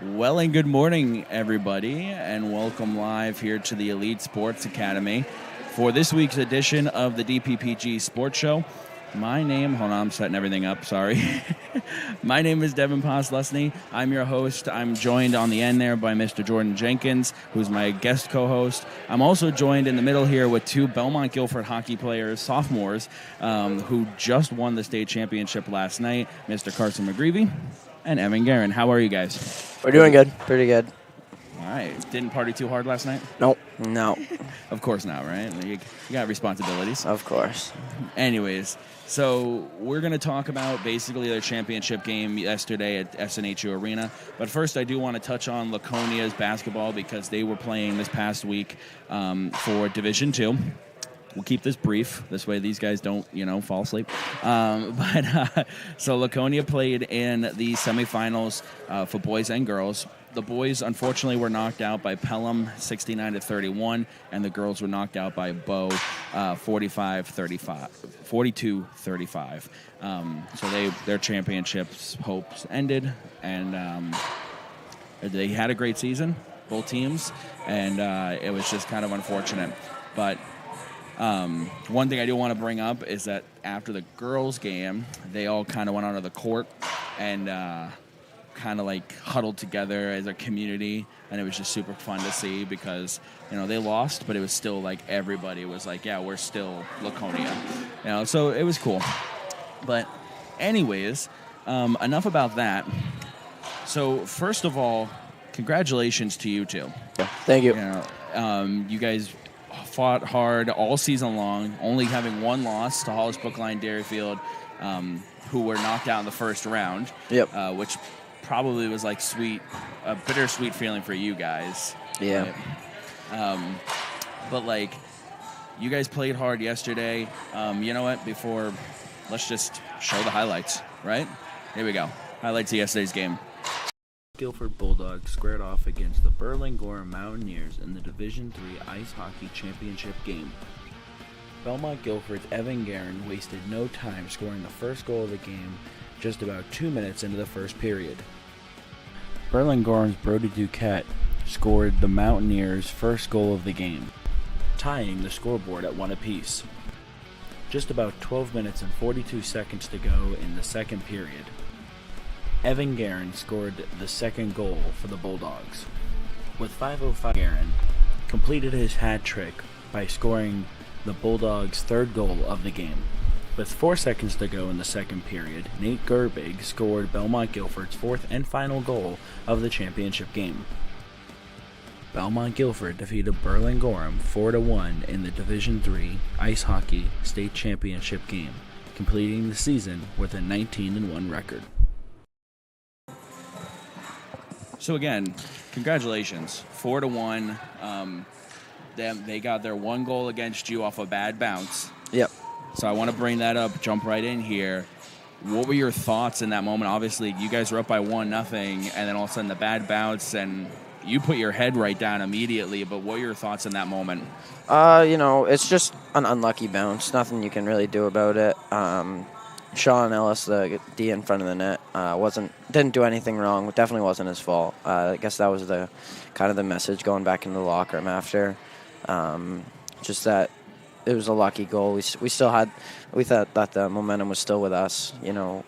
Well, and good morning, everybody, and welcome live here to the Elite Sports Academy for this week's edition of the DPPG Sports Show. My name, hold on, I'm setting everything up, sorry. My name is Devin. I'm your host. I'm joined on the end there by Mr. Jordan Jenkins, who's my guest co-host. I'm also joined in the middle here with two Belmont-Gilford hockey players, sophomores, who just won the state championship last night, Mr. Carson McGreevy and Evan Guerin. How are you guys? We're doing good. Pretty good. All right. Didn't party too hard last night? Nope. No. Of course not, right? You got responsibilities. Of course. Anyways, so we're going to talk about basically their championship game yesterday at SNHU Arena. But first, I do want to touch on Laconia's basketball because they were playing this past week for Division II. We'll keep this brief. This way these guys don't, fall asleep. So Laconia played in the semifinals for boys and girls. The boys, unfortunately, were knocked out by Pelham 69-31, and the girls were knocked out by Bow 42-35. So their championships hopes ended, and they had a great season, both teams, and it was just kind of unfortunate. But one thing I do want to bring up is that after the girls' game, they all kind of went onto the court and kind of like huddled together as a community, and it was just super fun to see because they lost, but it was still like everybody was like, yeah, we're still Laconia, so it was cool. But anyways, enough about that. So first of all, congratulations to you two. Yeah, thank you. You guys fought hard all season long, only having one loss to Hollis Brookline Dairyfield, who were knocked out in the first round. Yep. Which probably was like a bittersweet feeling for you guys. Yeah. Right? But like, you guys played hard yesterday. You know what? Let's just show the highlights, right? Here we go. Highlights of yesterday's game. Guilford Bulldogs squared off against the Belmont-Gilford Mountaineers in the Division III Ice Hockey Championship game. Belmont-Gilford's Evan Guerin wasted no time scoring the first goal of the game just about 2 minutes into the first period. Belmont-Gilford's Brody Duquette scored the Mountaineers' first goal of the game, tying the scoreboard at 1 apiece. Just about 12 minutes and 42 seconds to go in the second period. Evan Guerin scored the second goal for the Bulldogs. With 5:05, Guerin completed his hat trick by scoring the Bulldogs' third goal of the game. With 4 seconds to go in the second period, Nate Gerbig scored Belmont-Gilford's fourth and final goal of the championship game. Belmont-Gilford defeated Berlin-Gorham 4-1 in the Division III Ice Hockey State Championship game, completing the season with a 19-1 record. So again, congratulations, 4-1. They got their one goal against you off a bad bounce. Yep. So I want to bring that up, jump right in here. What were your thoughts in that moment? Obviously, you guys were up by 1-0, and then all of a sudden the bad bounce, and you put your head right down immediately. But what were your thoughts in that moment? It's just an unlucky bounce. Nothing you can really do about it. Sean Ellis, the D in front of the net, didn't do anything wrong. It definitely wasn't his fault. I guess that was the kind of the message going back into the locker room after. Just that it was a lucky goal. We thought that the momentum was still with us. There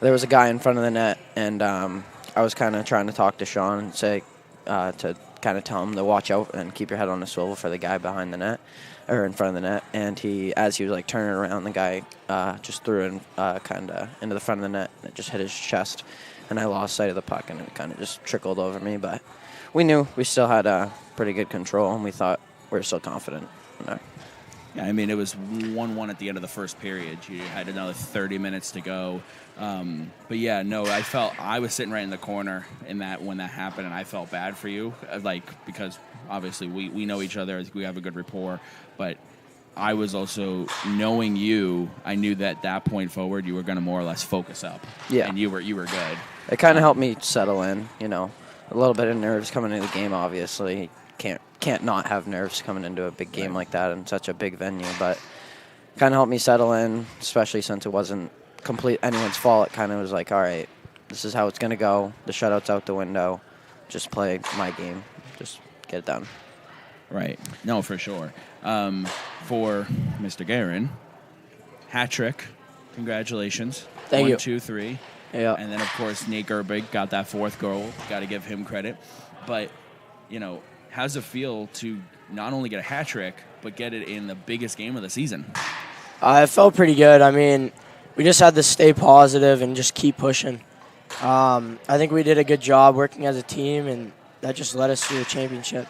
was a guy in front of the net, and I was kind of trying to talk to Sean and say to kind of tell him to watch out and keep your head on the swivel for the guy behind the net. Or in front of the net, and as he was like turning around, the guy just threw it kind of into the front of the net, and it just hit his chest, and I lost sight of the puck, and it kind of just trickled over me. But we knew we still had pretty good control, and we thought we were still confident. Yeah, I mean, it was 1-1 at the end of the first period. You had another 30 minutes to go. But yeah, no, I was sitting right in the corner when that happened, and I felt bad for you, because obviously we know each other, we have a good rapport, but I was also, knowing you, I knew that point forward you were going to more or less focus up. Yeah. And you were good. It kind of helped me settle in, a little bit of nerves coming into the game, obviously. Can't not have nerves coming into a big game like that in such a big venue, but kind of helped me settle in, especially since it wasn't anyone's fault. It kind of was like, all right, this is how it's going to go. The shutout's out the window. Just play my game. Just get it done. Right. No, for sure. For Mr. Guerin, hat trick. Congratulations. Thank you. 1, 2, 3. Yeah. And then, of course, Nate Gerbig got that 4th goal. Got to give him credit. But, how does it feel to not only get a hat trick, but get it in the biggest game of the season? It felt pretty good. I mean, we just had to stay positive and just keep pushing. I think we did a good job working as a team, and that just led us to the championship.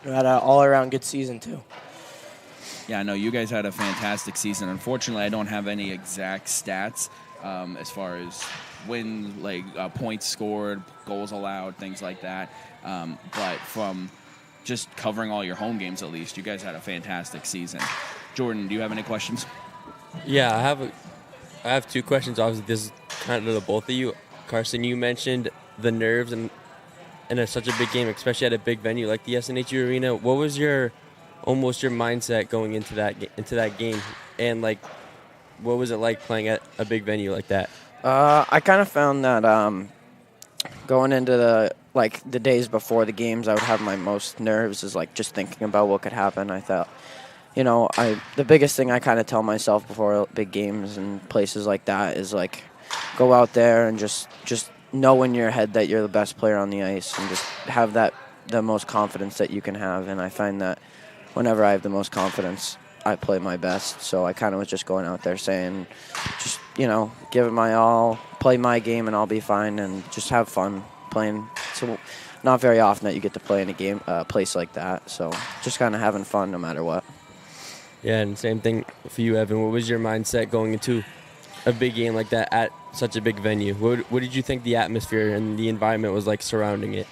We had an all-around good season, too. Yeah, no, you guys had a fantastic season. Unfortunately, I don't have any exact stats as far as wins, points scored, goals allowed, things like that. But from just covering all your home games, at least, you guys had a fantastic season. Jordan, do you have any questions? Yeah, I have 2 questions. Obviously, this is kind of to both of you. Carson, you mentioned the nerves and such a big game, especially at a big venue like the SNHU Arena. What was your mindset going into that game, and what was it like playing at a big venue like that? I kind of found that going into the days before the games, I would have my most nerves is just thinking about what could happen. I thought, the biggest thing I kind of tell myself before big games and places like that is go out there and just know in your head that you're the best player on the ice and just have the most confidence that you can have. And I find that whenever I have the most confidence, I play my best. So I kind of was just going out there saying, just, give it my all, play my game, and I'll be fine, and just have fun playing. So not very often that you get to play in a place like that. So just kind of having fun no matter what. Yeah, and same thing for you, Evan. What was your mindset going into a big game like that at such a big venue? What did you think the atmosphere and the environment was like surrounding it?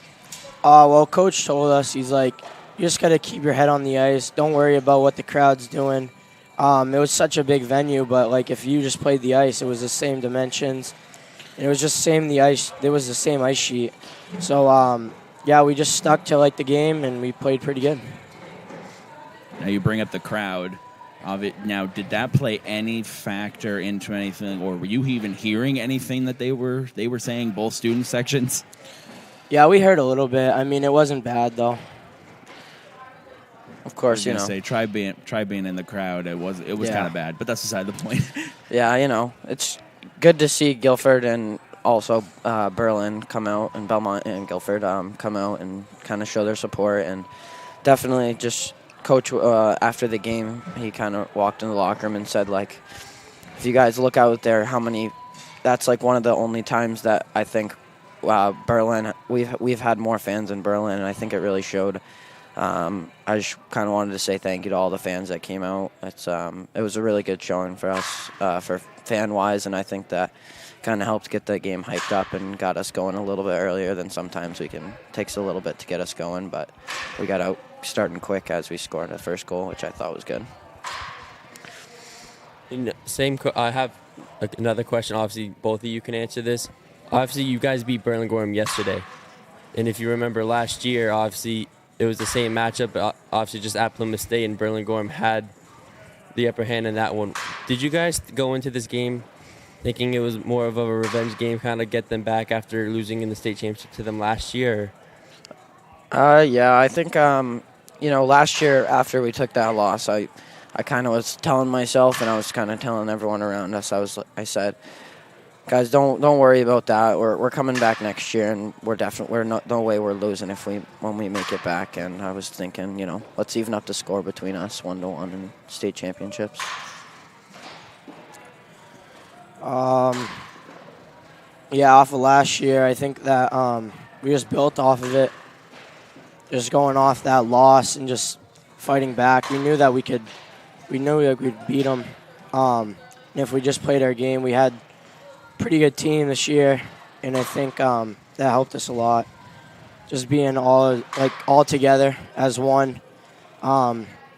Well, Coach told us, he's like, you just got to keep your head on the ice. Don't worry about what the crowd's doing. It was such a big venue, but if you just played the ice, it was the same dimensions. And it was just the ice. There was the same ice sheet. So, we just stuck to the game, and we played pretty good. Now you bring up the crowd of it. Now, did that play any factor into anything, or were you even hearing anything that they were saying, both student sections? Yeah, we heard a little bit. I mean, it wasn't bad though. Of course, say try being in the crowd. It was kind of bad, but that's beside the point. Yeah, it's good to see Guilford and also Berlin come out, and Belmont and Gilford come out and kind of show their support. And definitely just Coach, after the game, he kind of walked in the locker room and said, if you guys look out there, that's one of the only times that I think Berlin, we've had more fans in Berlin, and I think it really showed. I just kind of wanted to say thank you to all the fans that came out. It was a really good showing for us, for fan-wise, and I think that kind of helped get the game hyped up and got us going a little bit earlier than sometimes takes a little bit to get us going, but we got out starting quick as we scored the first goal, which I thought was good. I have another question. Obviously, both of you can answer this. Obviously, you guys beat Burlingame yesterday. And if you remember last year, obviously, it was the same matchup, but obviously just at Plymouth State, and Burlingame had the upper hand in that one. Did you guys go into this game thinking it was more of a revenge game, kind of get them back after losing in the state championship to them last year? Yeah, I think, last year after we took that loss, I kind of was telling myself, and I was kind of telling everyone around us, I said, guys, don't worry about that. We're coming back next year, and no way we're losing when we make it back. And I was thinking, let's even up the score between us 1-1 in state championships. Yeah, off of last year, I think that we just built off of it, just going off that loss and just fighting back. We knew that we'd beat them. And if we just played our game, we had a pretty good team this year, and I think that helped us a lot. Just being all together as one.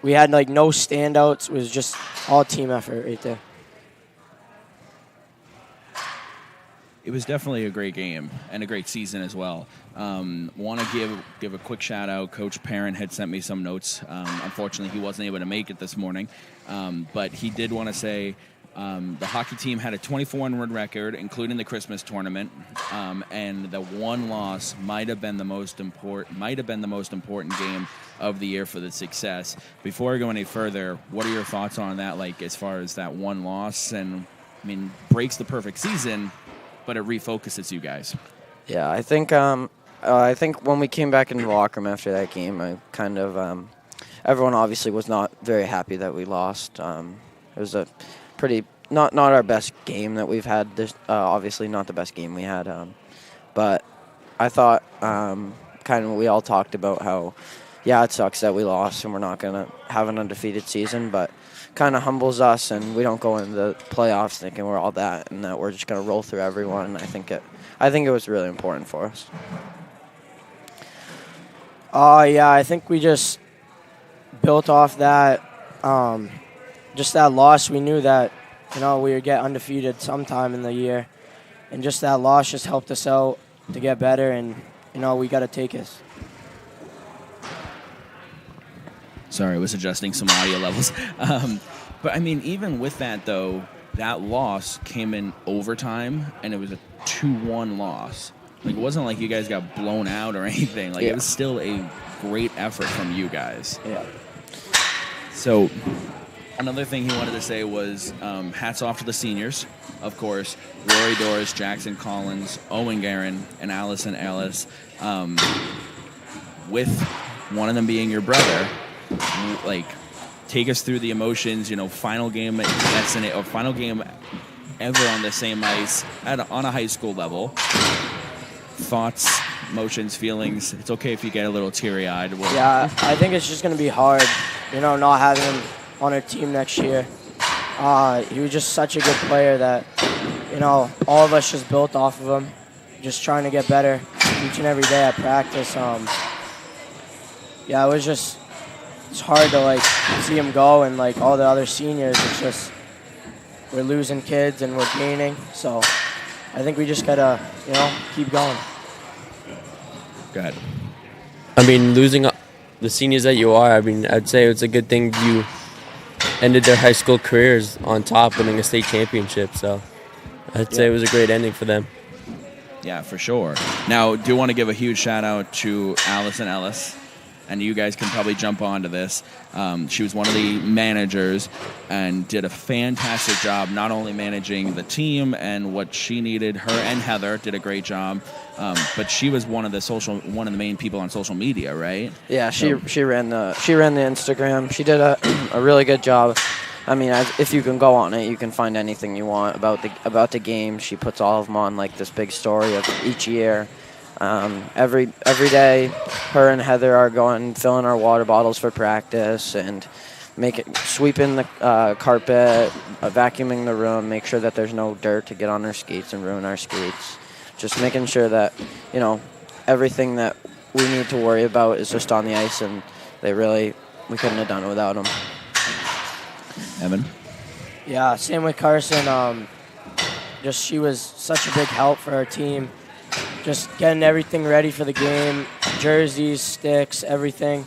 We had no standouts. It was just all team effort right there. It was definitely a great game and a great season as well. Want to give a quick shout out. Coach Parent had sent me some notes. Unfortunately, he wasn't able to make it this morning, but he did want to say The hockey team had a 24-1 record, including the Christmas tournament, and the one loss might have been the most important game of the year for the success. Before I go any further, what are your thoughts on that? Like, as far as that one loss, and I mean, breaks the perfect season, but it refocuses you guys. Yeah, I think when we came back into the locker room after that game, I kind of everyone obviously was not very happy that we lost. It was a pretty not our best game that we've had. This obviously not the best game we had, but I thought kind of we all talked about how it sucks that we lost and we're not gonna have an undefeated season, but kind of humbles us and we don't go into the playoffs thinking we're all that and that we're just gonna roll through everyone. I think it was really important for us. I think we just built off that, just that loss. We knew that, we would get undefeated sometime in the year, and just that loss just helped us out to get better, and, we got to take it. Sorry, I was adjusting some audio levels. But, I mean, even with that, though, that loss came in overtime, and it was a 2-1 loss. Like, it wasn't like you guys got blown out or anything. Like, It was still a great effort from you guys. Yeah. So, another thing he wanted to say was hats off to the seniors, of course. Rory Doris, Jackson Collins, Owen Guerin, and Allison Ellis. With one of them being your brother, like, take us through the emotions, final game at SNA, or final game ever on the same ice on a high school level. Thoughts, emotions, feelings. It's okay if you get a little teary-eyed. Yeah, I think it's just going to be hard, not having him on our team next year. He was just such a good player that, all of us just built off of him, just trying to get better each and every day at practice. It's hard to, see him go, and, all the other seniors, it's just we're losing kids and we're gaining. So I think we just got to, keep going. Go ahead. I mean, losing the seniors that you are, I mean, I'd say it's a good thing you ended their high school careers on top, winning a state championship. So I'd say it was a great ending for them. Yeah, for sure. Now, do want to give a huge shout-out to Allison Ellis, and you guys can probably jump onto this. She was one of the managers and did a fantastic job not only managing the team and what she needed. Her and Heather did a great job, but she was one of the main people on social media, right? Yeah, she ran the Instagram. She did a really good job. I mean, if you can go on it, you can find anything you want about the game. She puts all of them on this big story of each year. Every day, her and Heather are going filling our water bottles for practice and sweeping the carpet, vacuuming the room, make sure that there's no dirt to get on our skates and ruin our skates. Just making sure that everything that we need to worry about is just on the ice, and we couldn't have done it without them. Evan? Yeah, same with Carson. She was such a big help for our team. Just getting everything ready for the game, jerseys, sticks, everything.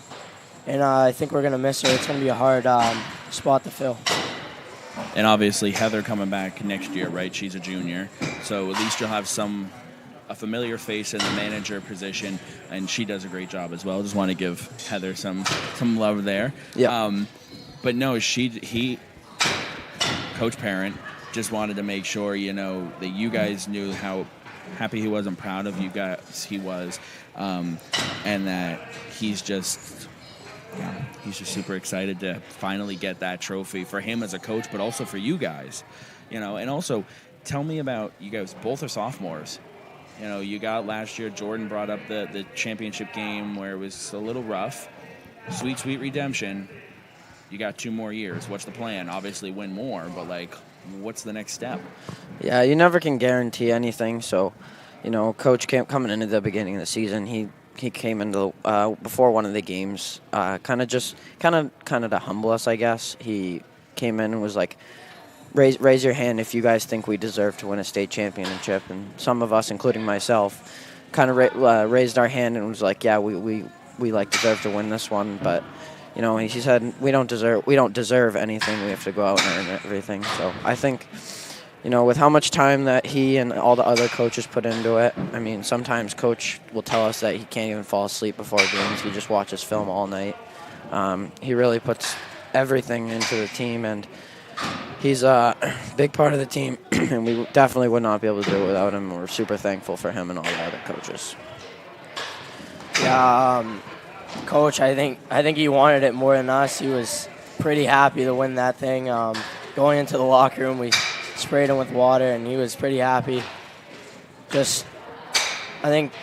And I think we're going to miss her. It's going to be a hard spot to fill. And obviously Heather coming back next year, right? She's a junior. So at least you'll have a familiar face in the manager position, and she does a great job as well. Just want to give Heather some love there. Yeah. But no, Coach Parent just wanted to make sure, that you guys knew how happy he was and proud of you guys he was, and that he's just super excited to finally get that trophy for him as a coach, but also for you guys, and also tell me about, you guys both are sophomores. You got last year, Jordan brought up the championship game where it was a little rough. Sweet redemption. You got 2 more years. What's the plan? Obviously win more, but what's the next step? Yeah, you never can guarantee anything. So, Coach coming into the beginning of the season, he came into before one of the games, kind of to humble us, I guess. He came in and was like, raise your hand if you guys think we deserve to win a state championship. And some of us, including myself, kind of raised our hand and was like, yeah, we deserve to win this one. But he said we don't deserve anything. We have to go out and earn everything. So I think, with how much time that he and all the other coaches put into it, I mean, sometimes coach will tell us that he can't even fall asleep before games. He just watches film all night. He really puts everything into the team, and he's a big part of the team, and we definitely would not be able to do it without him. We're super thankful for him and all the other coaches. Yeah, Coach, I think he wanted it more than us. He was pretty happy to win that thing. Going into the locker room, we sprayed him with water, and he was pretty happy. I think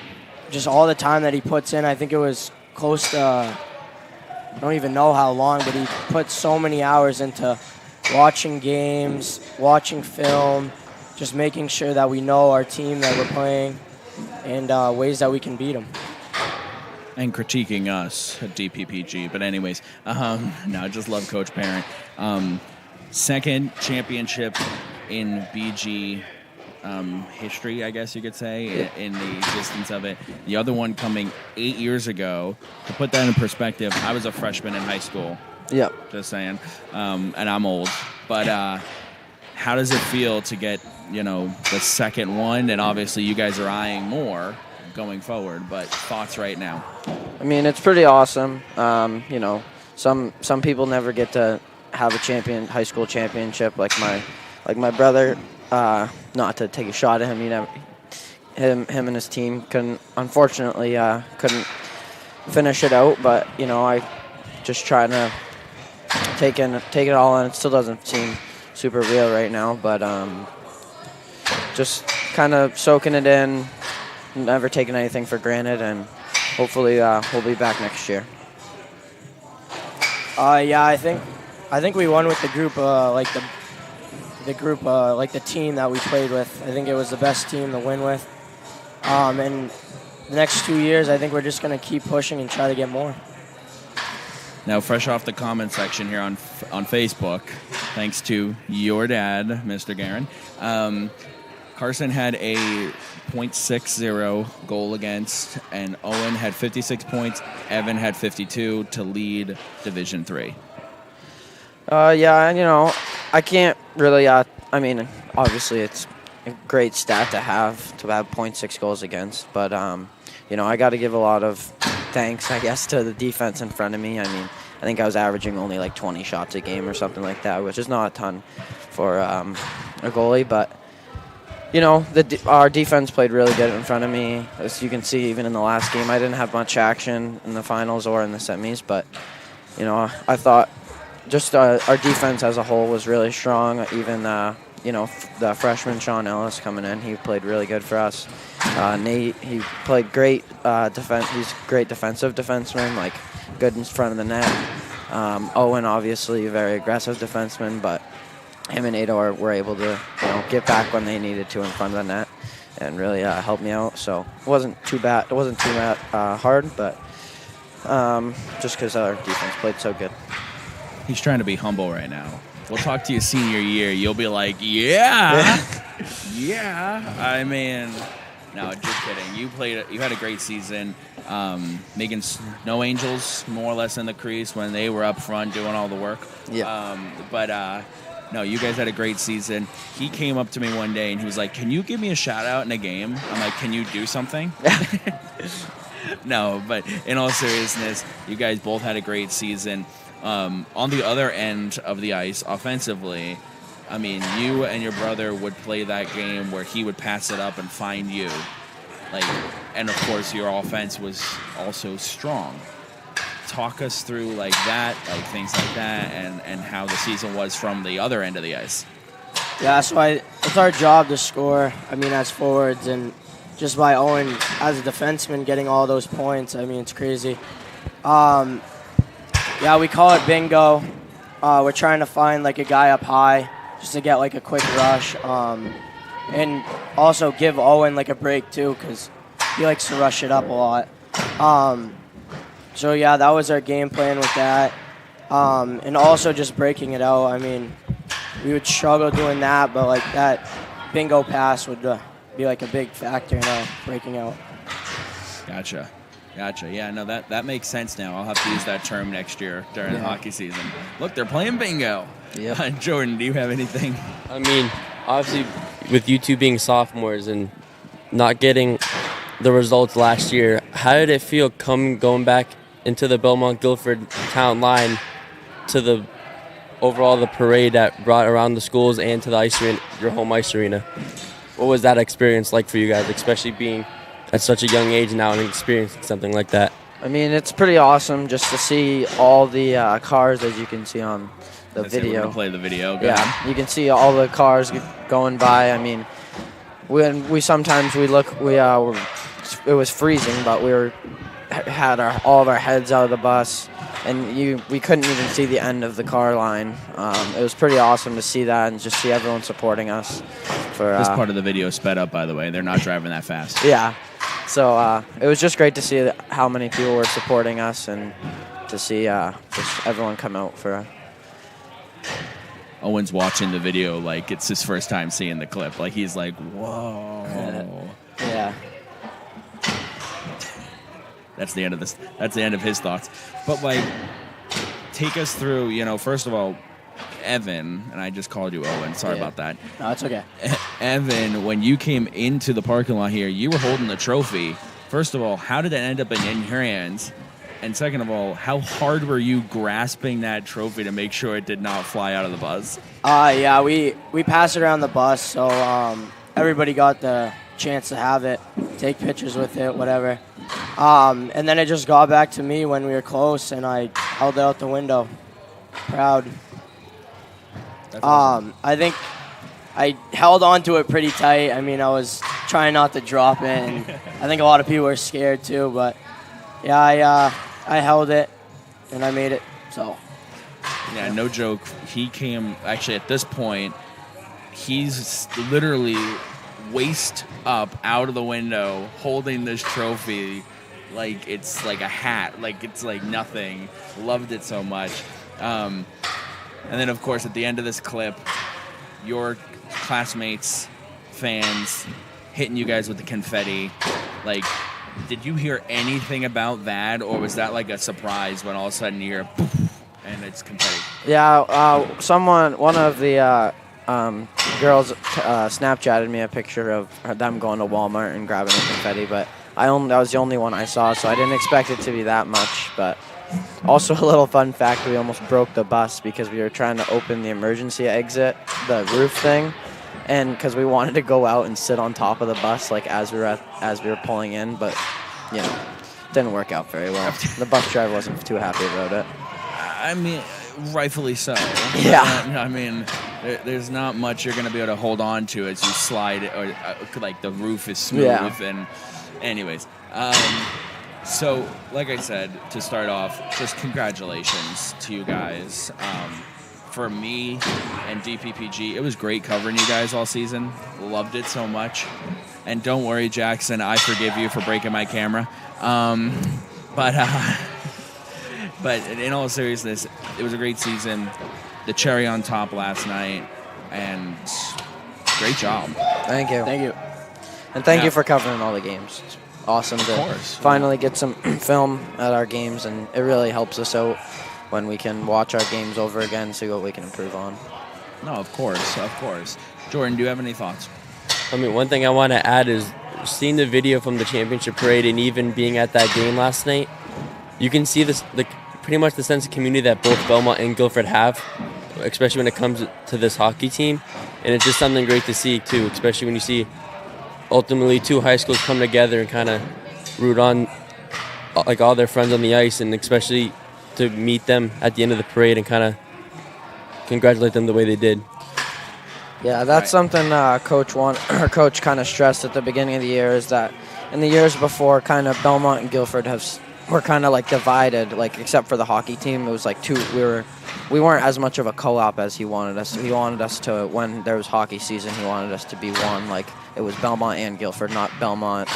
all the time that he puts in, I think it was close to, I don't even know how long, but he put so many hours into watching games, watching film, just making sure that we know our team that we're playing and ways that we can beat them. And critiquing us at DPPG. But anyways, I just love Coach Parent. Second championship in BG history, I guess you could say, in the existence of it. The other one coming 8 years ago. To put that in perspective, I was a freshman in high school. Yep. Just saying. And I'm old. But how does it feel to get, the second one? And obviously you guys are eyeing more going forward, but thoughts right now? I mean, it's pretty awesome. Some people never get to have a high school championship like my brother. Not to take a shot at him, him and his team unfortunately couldn't finish it out. But I just trying to take it all in. It still doesn't seem super real right now, but just kind of soaking it in, never taking anything for granted, and hopefully we'll be back next year. I think we won with the group, like the team that we played with. I think it was the best team to win with. And the next 2 years, I think we're just going to keep pushing and try to get more. Now, fresh off the comment section here on Facebook, thanks to your dad, Mr. Guerin, Carson had a .60 goal against, and Owen had 56 points. Evan had 52 to lead Division III. I can't really. Obviously, it's a great stat to have .6 goals against, but I got to give a lot of thanks, I guess, to the defense in front of me. I mean, I think I was averaging only like 20 shots a game or something like that, which is not a ton for a goalie, but. Our defense played really good in front of me. As you can see, even in the last game, I didn't have much action in the finals or in the semis, but, I thought just our defense as a whole was really strong. Even, the freshman Sean Ellis coming in, he played really good for us. Nate, he played great defense. He's a great defensive defenseman, like good in front of the net. Owen, obviously, a very aggressive defenseman, but him and Ador were able to, get back when they needed to in front of the net and really help me out. So it wasn't too bad. It wasn't too hard, but just because our defense played so good. He's trying to be humble right now. We'll talk to you senior year. You'll be like, yeah. I mean, no, just kidding. You had a great season. Making Snow Angels more or less in the crease when they were up front doing all the work. Yeah. No, you guys had a great season. He came up to me one day and he was like, can you give me a shout out in a game? I'm like, can you do something? No, but in all seriousness, you guys both had a great season. On the other end of the ice, offensively, I mean, you and your brother would play that game where he would pass it up and find you. And of course, your offense was also strong. Talk us through that, things like that, and how the season was from the other end of the ice. Yeah, so it's our job to score. I mean, as forwards, and just by Owen as a defenseman getting all those points. I mean, it's crazy. We call it bingo. We're trying to find a guy up high just to get a quick rush, and also give Owen a break too, because he likes to rush it up a lot. So, that was our game plan with that. And also just breaking it out. I mean, we would struggle doing that, but, that bingo pass would be, a big factor in our breaking out. Gotcha. Gotcha. Yeah, no, that makes sense now. I'll have to use that term next year during the hockey season. Look, they're playing bingo. Yeah. Jordan, do you have anything? I mean, obviously, with you two being sophomores and not getting the results last year, how did it feel going back into the Belmont-Gilford town line to the parade that brought around the schools and to the ice arena, your home ice arena? What was that experience like for you guys, especially being at such a young age now and experiencing something like that? I mean, it's pretty awesome just to see all the cars, as you can see on the We're video. gonna play the video. Go Yeah, ahead. you can see all the cars going by. I mean, when we sometimes we look, it was freezing, but had all of our heads out of the bus, and we couldn't even see the end of the car line. It was pretty awesome to see that and just see everyone supporting us. This part of the video is sped up, by the way. They're not driving that fast. Yeah, so it was just great to see how many people were supporting us and to see just everyone come out for. Owen's watching the video like it's his first time seeing the clip. Like he's like, whoa. Yeah. That's the end of this. That's the end of his thoughts. But like, take us through. First of all, Evan, and I just called you Owen. Sorry about that. No, it's okay. Evan, when you came into the parking lot here, you were holding the trophy. First of all, how did it end up in your hands? And second of all, how hard were you grasping that trophy to make sure it did not fly out of the bus? Yeah, we passed it around the bus, so everybody got the chance to have it, take pictures with it, whatever. And then it just got back to me when we were close, and I held it out the window. Proud. That's awesome. I think I held on to it pretty tight. I mean, I was trying not to drop it, and I think a lot of people were scared too. But yeah, I held it, and I made it. So yeah, no joke. He came actually at this point. He's literally waist up out of the window, holding this trophy like it's like a hat, like it's like nothing. Loved it so much. And then, of course, at the end of this clip, your classmates, fans, hitting you guys with the confetti. Like, did you hear anything about that, or was that like a surprise when all of a sudden you hear poof, and it's confetti? Yeah, one of the girls Snapchatted me a picture of them going to Walmart and grabbing the confetti, but that was the only one I saw, so I didn't expect it to be that much. But also a little fun fact, we almost broke the bus because we were trying to open the emergency exit, the roof thing, and because we wanted to go out and sit on top of the bus like as we were pulling in, but didn't work out very well. The bus driver wasn't too happy about it. I mean, rightfully so. Yeah. I mean, there's not much you're going to be able to hold on to as you slide, or like the roof is smooth. Yeah. And anyways, so like I said, to start off, just congratulations to you guys. For me and DPPG, it was great covering you guys all season. Loved it so much. And don't worry, Jackson, I forgive you for breaking my camera. But in all seriousness, it was a great season. The cherry on top last night, and great job. Thank you. thank you. And thank you for covering all the games. It's awesome to finally get some film at our games, and it really helps us out when we can watch our games over again, see what we can improve on. No, of course. Jordan, do you have any thoughts? I mean, one thing I want to add is seeing the video from the championship parade and even being at that game last night, you can see pretty much the sense of community that both Belmont and Guilford have, especially when it comes to this hockey team. And it's just something great to see, too, especially when you see ultimately two high schools come together and kind of root on like all their friends on the ice, and especially to meet them at the end of the parade and kind of congratulate them the way they did. Yeah, that's something Coach kind of stressed at the beginning of the year, is that in the years before, kind of Belmont and Guilford were kind of like divided, like except for the hockey team. It was like we weren't as much of a co-op as he wanted us. He wanted us to, when there was hockey season, he wanted us to be one. Like it was Belmont and Guilford, not Belmont,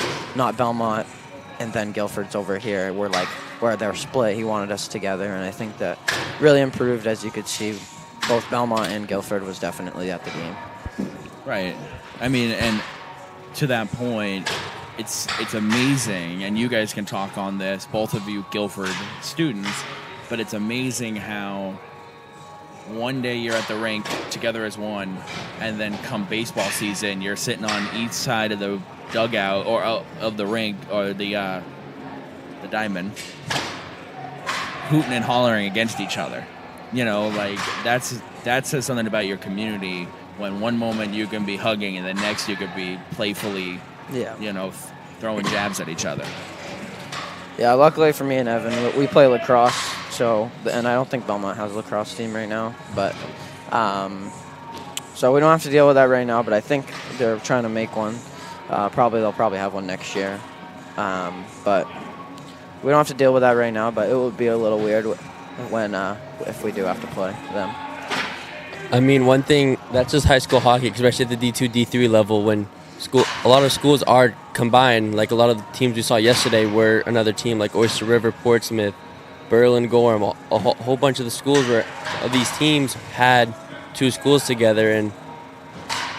and then Guilford's over here. Where they're split, he wanted us together, and I think that really improved, as you could see. Both Belmont and Guilford was definitely at the game. Right. I mean, and to that point, it's amazing, and you guys can talk on this, both of you Guilford students, but it's amazing how one day you're at the rink together as one, and then come baseball season, you're sitting on each side of the dugout or of the rink or the diamond, hooting and hollering against each other. You know, like that says something about your community. When one moment you can be hugging, and the next you could be playfully, you know, throwing jabs at each other. Yeah, luckily for me and Evan, we play lacrosse. So, and I don't think Belmont has a lacrosse team right now, but so we don't have to deal with that right now. But I think they're trying to make one. They'll probably have one next year, but we don't have to deal with that right now. But it would be a little weird when if we do have to play them. I mean, one thing, that's just high school hockey, especially at the D2, D3 level, when a lot of schools are combined. Like a lot of the teams we saw yesterday were another team, like Oyster River, Portsmouth, Berlin-Gorham, a whole bunch of the schools where these teams had two schools together. And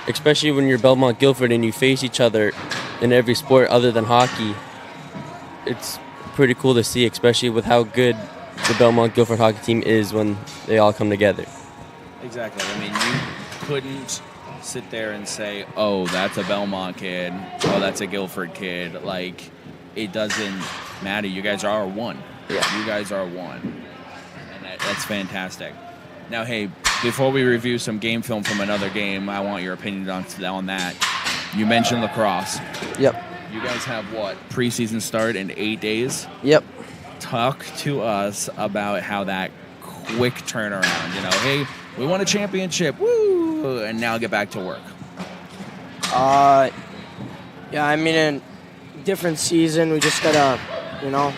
especially when you're Belmont-Gilford and you face each other in every sport other than hockey, it's pretty cool to see, especially with how good the Belmont-Gilford hockey team is when they all come together. Exactly. I mean, you couldn't sit there and say, oh, that's a Belmont kid, oh, that's a Guilford kid. Like, it doesn't matter. You guys are one. Yeah. You guys are one. And that's fantastic. Now, hey, before we review some game film from another game, I want your opinion on that. You mentioned lacrosse. Yep. You guys have what? Preseason start in 8 days? Yep. Talk to us about how that quick turnaround, you know, hey, we won a championship, woo, and now get back to work. Yeah, I mean, in different season, we just gotta, you know,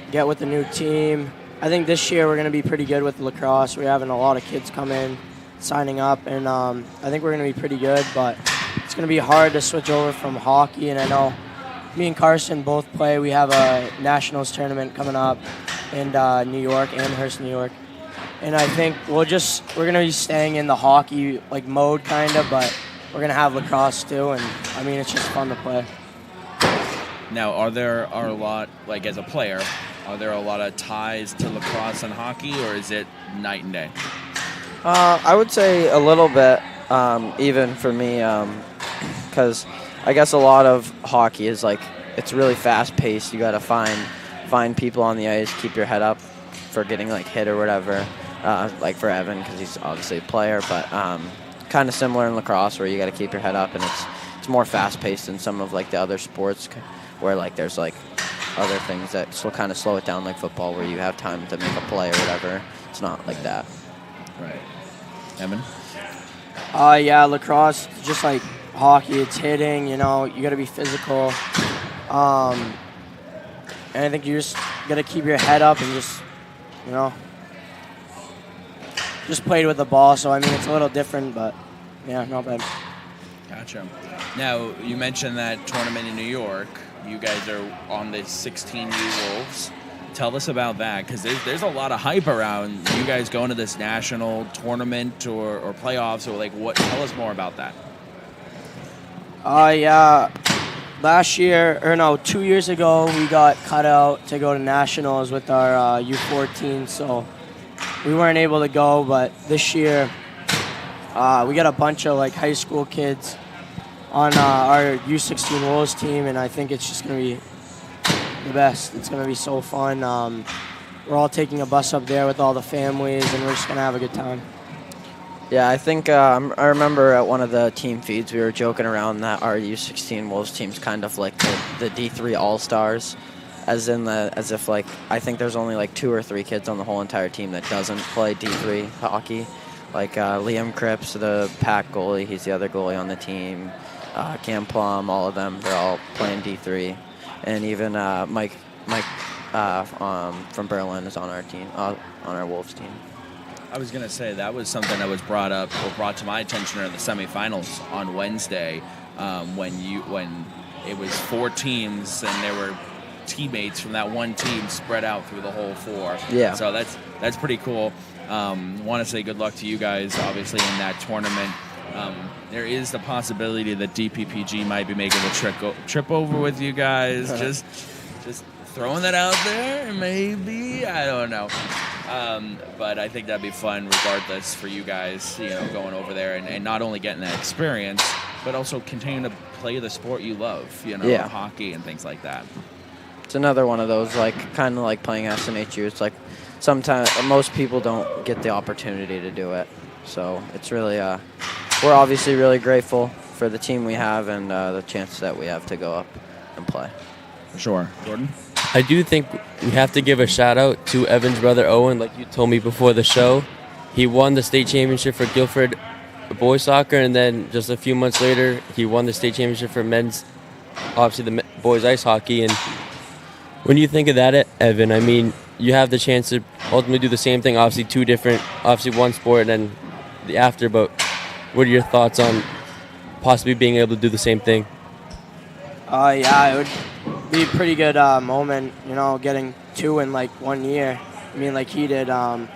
get with the new team. I think this year we're gonna be pretty good with lacrosse. We're having a lot of kids come in, signing up, and I think we're gonna be pretty good. But it's gonna be hard to switch over from hockey. And I know me and Carson both play. We have a nationals tournament coming up in New York, Amherst, New York. And I think we're gonna be staying in the hockey like mode kind of, but we're gonna have lacrosse too. And I mean, it's just fun to play. Now, are there a lot, like as a player, are there a lot of ties to lacrosse and hockey, or is it night and day? I would say a little bit, even for me, because I guess a lot of hockey is like it's really fast paced. You got to find people on the ice, keep your head up for getting like hit or whatever. Like for Evan, because he's obviously a player, but kind of similar in lacrosse where you got to keep your head up, and it's more fast paced than some of like the other sports where like there's like other things that kind of slow it down, like football, where you have time to make a play or whatever. It's not like that. Right. Evan? Yeah, lacrosse, just like hockey, it's hitting, you know, you got to be physical. And I think you just got to keep your head up and just, you know, just played with the ball. So, I mean, it's a little different, but, yeah, not bad. Gotcha. Now, you mentioned that tournament in New York. You guys are on the 16U Wolves. Tell us about that, because there's a lot of hype around you guys going to this national tournament or playoffs. Or like, what? Tell us more about that. Yeah. Last year, or no, 2 years ago, we got cut out to go to nationals with our U14, so we weren't able to go. But this year, we got a bunch of like high school kids on our U16 Wolves team, and I think it's just going to be the best. It's going to be so fun. We're all taking a bus up there with all the families, and we're just going to have a good time. Yeah, I think I remember at one of the team feeds we were joking around that our U16 Wolves team's kind of like the D3 All-Stars, as if like I think there's only like 2 or 3 kids on the whole entire team that doesn't play D3 hockey. Like Liam Cripps, the pack goalie, he's the other goalie on the team. Cam Plum, all of them, they're all playing D3. And even Mike from Berlin is on our team, on our Wolves team. I was going to say that was something that was brought to my attention in the semifinals on Wednesday when it was 4 teams and there were teammates from that one team spread out through the whole 4. Yeah. So that's pretty cool. Want to say good luck to you guys, obviously, in that tournament. There is the possibility that DPPG might be making the trip over with you guys. Just throwing that out there, maybe. I don't know. But I think that'd be fun regardless for you guys, going over there and not only getting that experience, but also continuing to play the sport you love, hockey and things like that. It's another one of those, kind of like playing SNHU. It's like sometimes most people don't get the opportunity to do it. So it's really, we're obviously really grateful for the team we have and the chance that we have to go up and play. Sure. Jordan? I do think we have to give a shout-out to Evan's brother, Owen. Like you told me before the show, he won the state championship for Guilford boys soccer, and then just a few months later, he won the state championship for men's, obviously the boys ice hockey. And when you think of that, Evan, I mean, you have the chance to ultimately do the same thing, obviously two different, obviously one sport and then the after, but what are your thoughts on possibly being able to do the same thing? Yeah, it would be a pretty good moment, getting two in 1 year. I mean, like he did. I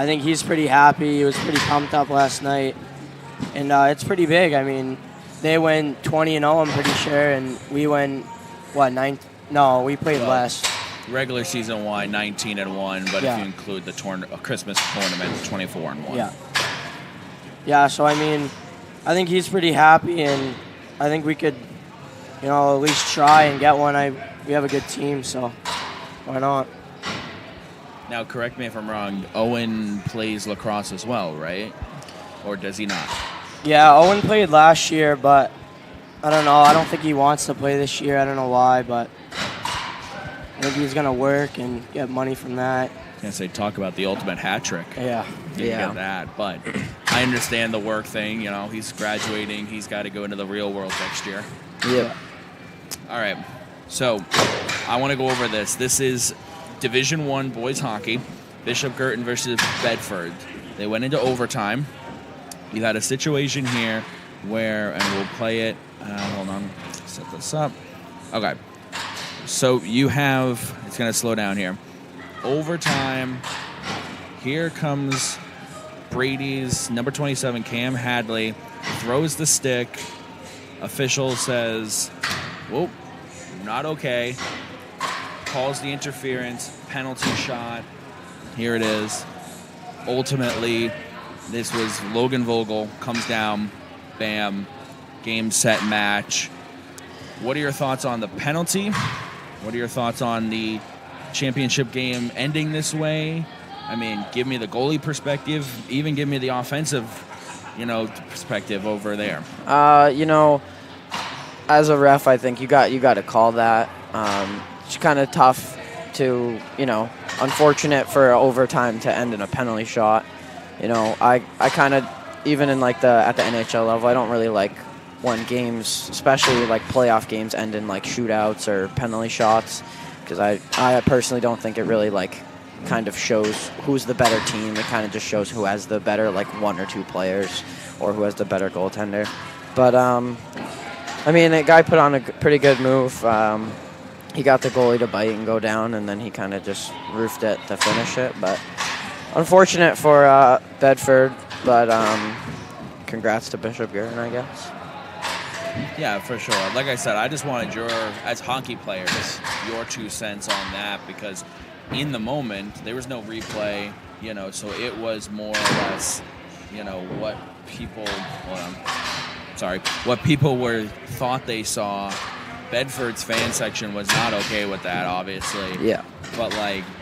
think he's pretty happy. He was pretty pumped up last night. And it's pretty big. I mean, they went 20-0, I'm pretty sure, and we went, 9? No, we played less. Regular season won 19-1, but if you include the Christmas tournament, 24-1. Yeah. Yeah, so I mean, I think he's pretty happy, and I think we could, at least try and get one. We have a good team, so why not? Now, correct me if I'm wrong, Owen plays lacrosse as well, right? Or does he not? Yeah, Owen played last year, but I don't know. I don't think he wants to play this year. I don't know why, but I think he's going to work and get money from that. I was going to say, talk about the ultimate hat trick. Yeah. Get that. But I understand the work thing. He's graduating. He's got to go into the real world next year. Yeah. All right. So I want to go over this. This is Division I boys hockey, Bishop Girton versus Bedford. They went into overtime. You had a situation here where, and we'll play it. Hold on. Set this up. Okay. So you have, it's going to slow down here. Overtime. Here comes Brady's number 27, Cam Hadley, throws the stick. Official says, whoa, not okay. Calls the interference, penalty shot. Here it is. Ultimately, this was Logan Vogel, comes down, bam, game, set, match. What are your thoughts on the penalty? What are your thoughts on the championship game ending this way? I mean, give me the goalie perspective, even give me the offensive, perspective over there. As a ref, I think you got to call that. It's kind of tough to, unfortunate for overtime to end in a penalty shot. I kind of, even in at the NHL level, I don't really like when games, especially playoff games, end in shootouts or penalty shots, because I personally don't think it really kind of shows who's the better team. It kind of just shows who has the better one or two players or who has the better goaltender. But I mean, the guy put on a pretty good move. He got the goalie to bite and go down, and then he kind of just roofed it to finish it. But unfortunate for Bedford, but congrats to Bishop Girton, I guess. Yeah, for sure. Like I said, I just wanted as hockey players, your 2 cents on that, because in the moment, there was no replay, so it was more or less, what people, what people thought they saw. Bedford's fan section was not okay with that, obviously. Yeah. But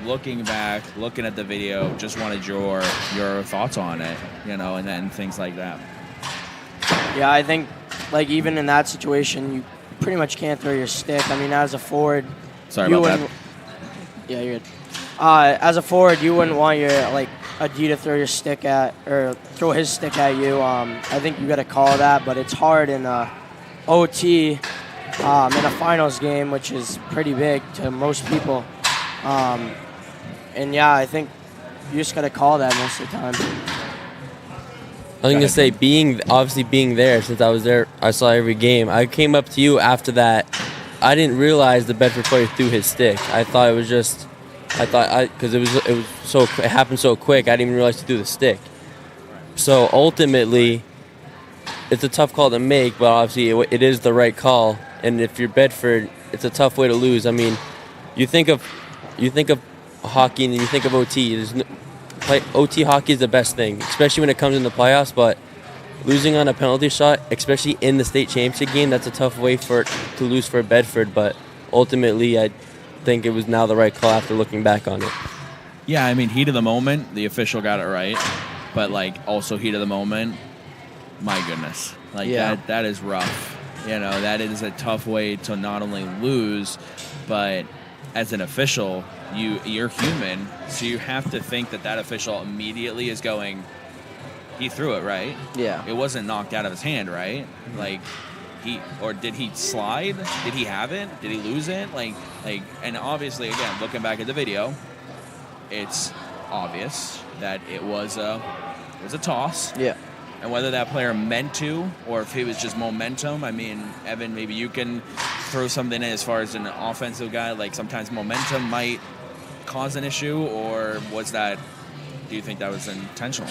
looking back, looking at the video, just wanted your thoughts on it, and then things like that. Yeah, I think even in that situation, you pretty much can't throw your stick. I mean, as a forward, sorry about that. Yeah, you're good. As a forward, you wouldn't want your a D to throw your stick at or throw his stick at you. I think you got to call that, but it's hard in OT in a finals game, which is pretty big to most people. And yeah, I think you just got to call that most of the time. I was going to say, being there, since I was there, I saw every game. I came up to you after that. I didn't realize the Bedford player threw his stick. I thought it was just, because it happened so quick. I didn't even realize to do the stick. So ultimately, it's a tough call to make, but obviously it is the right call. And if you're Bedford, it's a tough way to lose. I mean, you think of hockey and you think of OT. OT hockey is the best thing, especially when it comes in the playoffs. But losing on a penalty shot, especially in the state championship game, that's a tough way to lose for Bedford. But ultimately, I think it was now the right call after looking back on it. Yeah, I mean, heat of the moment, the official got it right. But, like, also heat of the moment, my goodness. Like, that is rough. You know, that is a tough way to not only lose, but as an official, you're human, so you have to think that official immediately is going, he threw it, right? Yeah. It wasn't knocked out of his hand, right? Mm-hmm. Like, did he slide? Did he have it? Did he lose it? And obviously, again, looking back at the video, it's obvious that it was a toss. Yeah. And whether that player meant to or if it was just momentum, I mean, Evan, maybe you can throw something in as far as an offensive guy. Like, sometimes momentum might cause an issue, or do you think that was intentional?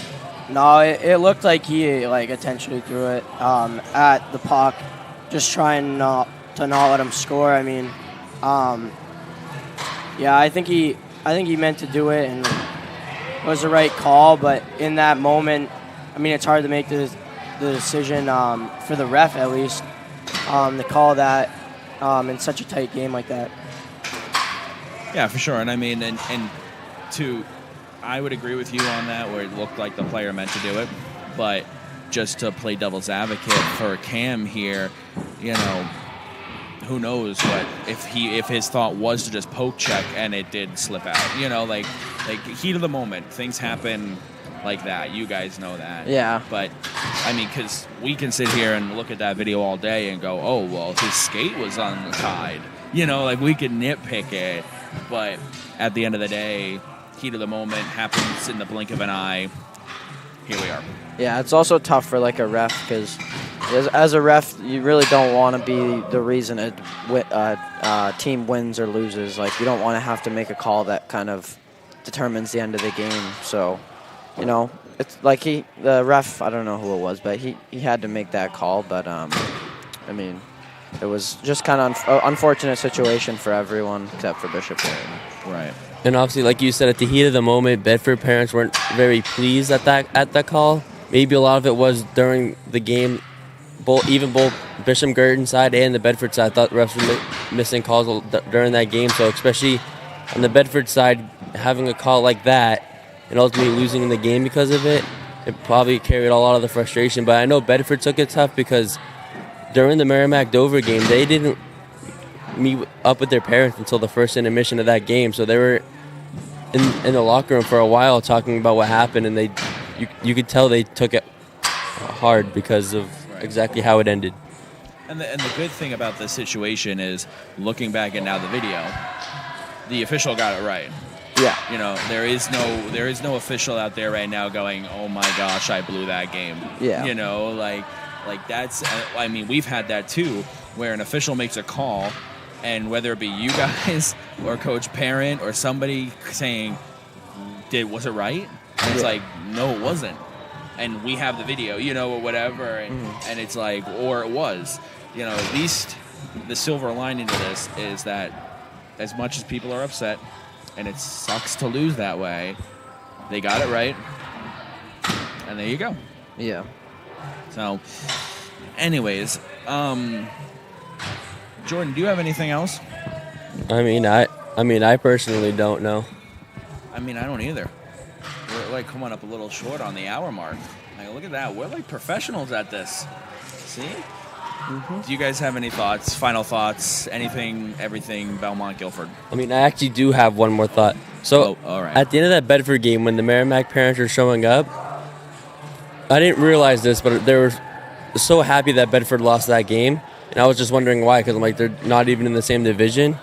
No, it looked like he intentionally threw it at the puck, just trying to not let him score. I mean, I think he meant to do it, and it was the right call. But in that moment, I mean, it's hard to make the decision for the ref, at least, to call that in such a tight game like that. Yeah, for sure. And I mean, I would agree with you on that, where it looked like the player meant to do it. But just to play devil's advocate for Cam here, you know, who knows what if his thought was to just poke check and it did slip out. You know, like heat of the moment, things happen like that. You guys know that. Yeah. But I mean, because we can sit here and look at that video all day and go, oh, well, his skate was untied. You know, like, we could nitpick it, but at the end of the day, heat of the moment happens in the blink of an eye. Here we are. Yeah, it's also tough for like a ref, because as a ref, you really don't want to be the reason a team wins or loses. Like, you don't want to have to make a call that kind of determines the end of the game. So, you know, it's like the ref, I don't know who it was, but he had to make that call. But I mean, it was just kind of unfortunate situation for everyone except for Bishop. Right. And obviously, like you said, at the heat of the moment, Bedford parents weren't very pleased at that call. Maybe a lot of it was during the game. Both Bishop Gurdon side and the Bedford side thought the refs were missing calls during that game. So especially on the Bedford side, having a call like that and ultimately losing in the game because of it, it probably carried a lot of the frustration. But I know Bedford took it tough because during the Merrimack-Dover game, they didn't meet up with their parents until the first intermission of that game. So they were in the locker room for a while talking about what happened, and you could tell they took it hard because of exactly how it ended. And the good thing about this situation is, looking back at now the video, the official got it right. Yeah. You know, there is no official out there right now going, oh my gosh, I blew that game. Yeah. You know, like that's, I mean, we've had that too, where an official makes a call, and whether it be you guys or Coach Parent or somebody saying, was it right? And it's like, no, it wasn't. And we have the video, you know, or whatever, and it's like, or it was. You know, at least the silver lining to this is that as much as people are upset, and it sucks to lose that way, they got it right, and there you go. Yeah. So, anyways, Jordan, do you have anything else? I mean, I personally don't know. I mean, I don't either. We're like coming up a little short on the hour mark. Like, look at that. We're like professionals at this. See? Mm-hmm. Do you guys have any thoughts, final thoughts, anything, everything Belmont-Gilford? I mean, I actually do have one more thought. So, all right. At the end of that Bedford game, when the Merrimack parents were showing up, I didn't realize this, but they were so happy that Bedford lost that game. And I was just wondering why, because I'm like, they're not even in the same division.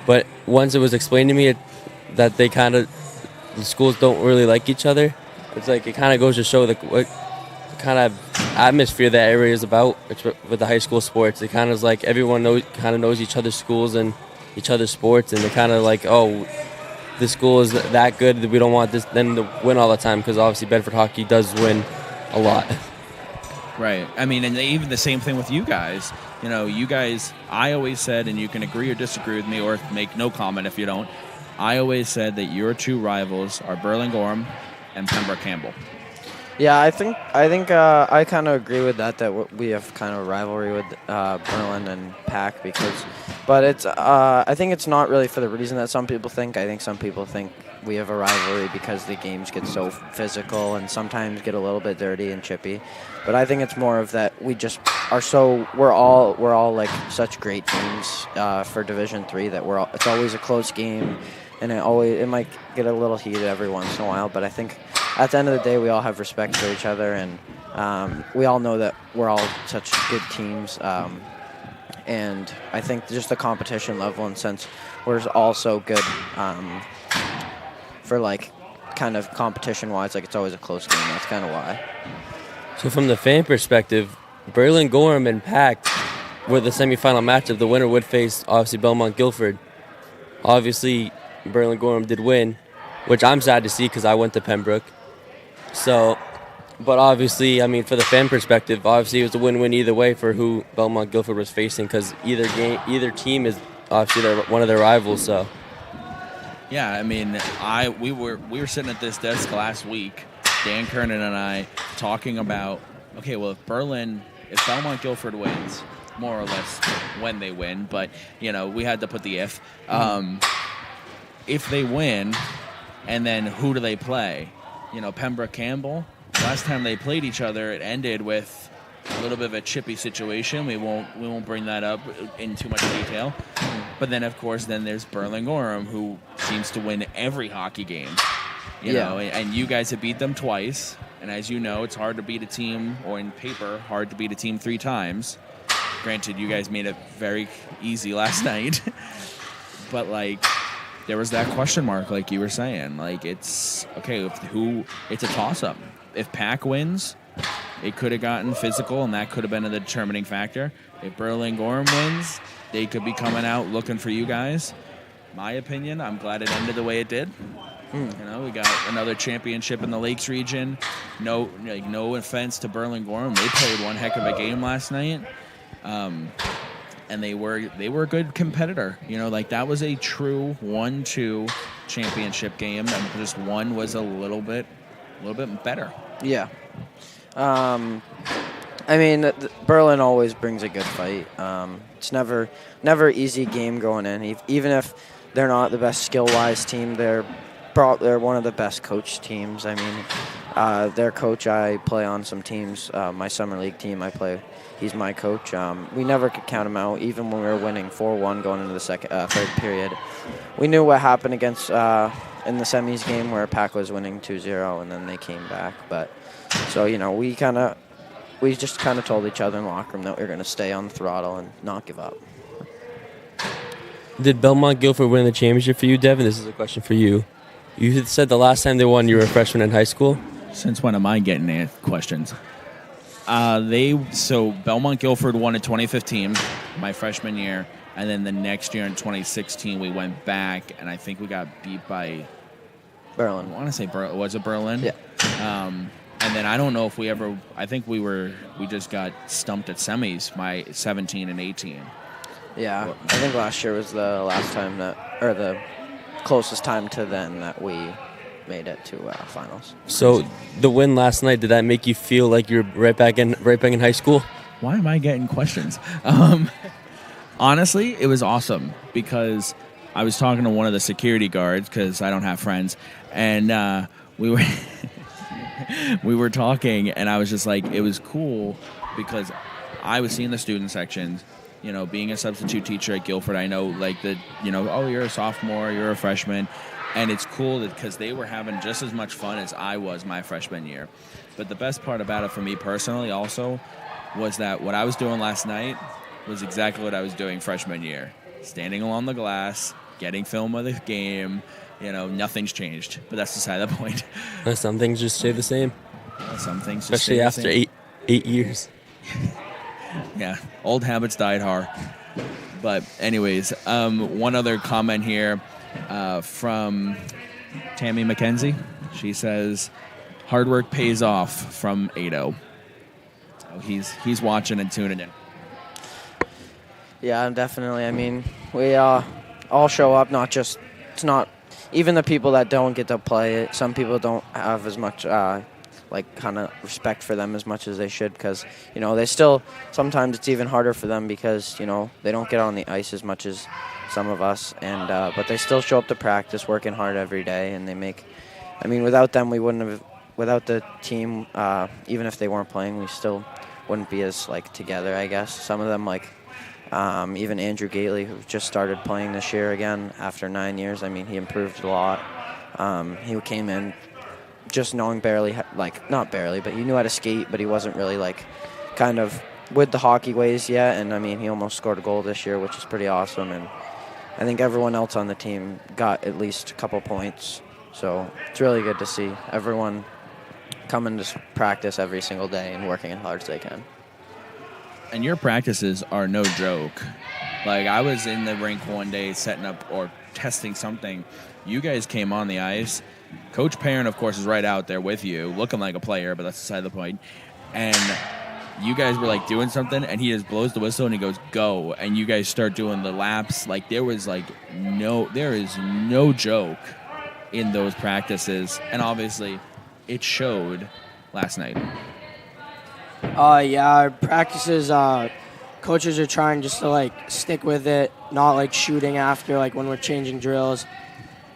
But once it was explained to me that the schools don't really like each other, it's like, it kind of goes to show what kind of atmosphere that area is about with the high school sports. It kind of is like everyone knows each other's schools and each other's sports, and they're kind of like, oh, this school is that good that we don't want them to win all the time, because obviously Bedford hockey does win a lot. Right. I mean, and even the same thing with you guys. You know, you guys, I always said, and you can agree or disagree with me or make no comment if you don't, I always said that your two rivals are Burlingame and Pembroke Campbell. Yeah, I think I kind of agree with that we have kind of a rivalry with Berlin and Pack but it's I think it's not really for the reason that some people think. I think some people think we have a rivalry because the games get so physical and sometimes get a little bit dirty and chippy. But I think it's more of that we just are we're all like such great teams for Division III that it's always a close game, and it might get a little heated every once in a while. But I think at the end of the day, we all have respect for each other, and we all know that we're all such good teams. And I think just the competition level, and since we're all so good for like kind of competition-wise, like it's always a close game. That's kind of why. So from the fan perspective, Burlingame and Pack were the semifinal matchup. The winner would face, obviously, Belmont-Gilford. Obviously, Burlingame did win, which I'm sad to see because I went to Pembroke. So, but obviously, I mean, for the fan perspective, obviously it was a win-win either way for who Belmont-Gilford was facing because either team is obviously one of their rivals. So, yeah, I mean, we were sitting at this desk last week, Dan Kernan and I, talking about, okay, well, if Belmont-Gilford wins, more or less when they win, but you know, we had to put the if. If they win, and then who do they play? You know, Pembroke Campbell. Last time they played each other, it ended with a little bit of a chippy situation. We won't bring that up in too much detail. But then, of course, there's Burlingame, who seems to win every hockey game. You know, and you guys have beat them twice. And as you know, it's hard to beat a team, or in paper, hard to beat a team 3 times. Granted, you guys made it very easy last night. But, like, there was that question mark, like you were saying. Like, it's, okay, it's a toss-up. If Pack wins, it could have gotten physical, and that could have been a determining factor. If Burlingame wins, they could be coming out looking for you guys. My opinion, I'm glad it ended the way it did. You know, we got another championship in the Lakes region. No offense to Burlingame, they played one heck of a game last night, and they were a good competitor. You know, like that was a true 1-2 championship game, and just one was a little bit better. Yeah. I mean, Berlin always brings a good fight. It's never easy game going in. Even if they're not the best skill-wise team, they're one of the best coached teams. I mean, their coach, I play on some teams. My summer league team, he's my coach. We never could count him out, even when we were winning 4-1 going into the third period. We knew what happened against in the semis game where Pack was winning 2-0, and then they came back. But so, you know, we just kind of told each other in the locker room that we were going to stay on the throttle and not give up. Did Belmont-Gilford win the championship for you, Devin? This is a question for you. You had said the last time they won, you were a freshman in high school. Since when am I getting questions? So Belmont-Gilford won in 2015, my freshman year, and then the next year in 2016 we went back, and I think we got beat by Berlin. I want to say was it Berlin? Yeah. And then I don't know if I think we just got stumped at semis, my 17 and 18. Yeah, I think last year was the last time or the closest time to then that we made it to finals. So the win last night, did that make you feel like you're right back in high school? Why am I getting questions? Honestly, it was awesome because I was talking to one of the security guards because I don't have friends, and we were talking, and I was just like, it was cool because I was seeing the student sections. You know, being a substitute teacher at Guilford, I know, like, oh, you're a sophomore, you're a freshman. And it's cool because they were having just as much fun as I was my freshman year. But the best part about it for me personally also was that what I was doing last night was exactly what I was doing freshman year. Standing along the glass, getting film of the game. You know, nothing's changed. But that's beside the point. Some things just stay the same. Some things just especially after same. eight years. Yeah, old habits died hard. But anyways, one other comment here from Tammy McKenzie. She says, hard work pays off from Ado. he's watching and tuning in. Yeah, definitely. I mean, we all show up. It's not even the people that don't get to play it. Some people don't have as much kind of respect for them as much as they should, because they still, sometimes it's even harder for them because they don't get on the ice as much as some of us, and but they still show up to practice, working hard every day, and they make. I mean, without them, we wouldn't have. Without the team, even if they weren't playing, we still wouldn't be as together, I guess. Some of them even Andrew Gately, who just started playing this year again after 9 years. I mean, he improved a lot. He came in just knowing not barely, but he knew how to skate, but he wasn't really kind of with the hockey ways yet. And I mean, he almost scored a goal this year, which is pretty awesome. And I think everyone else on the team got at least a couple points. So it's really good to see everyone coming to practice every single day and working as hard as they can. And your practices are no joke. I was in the rink one day setting up or testing something. You guys came on the ice. Coach Perrin, of course, is right out there with you, looking like a player, but that's beside the point. And you guys were doing something, and he just blows the whistle and he goes, go. And you guys start doing the laps. There is no joke in those practices. And obviously, it showed last night. Yeah, our practices, coaches are trying just to stick with it, not shooting after when we're changing drills.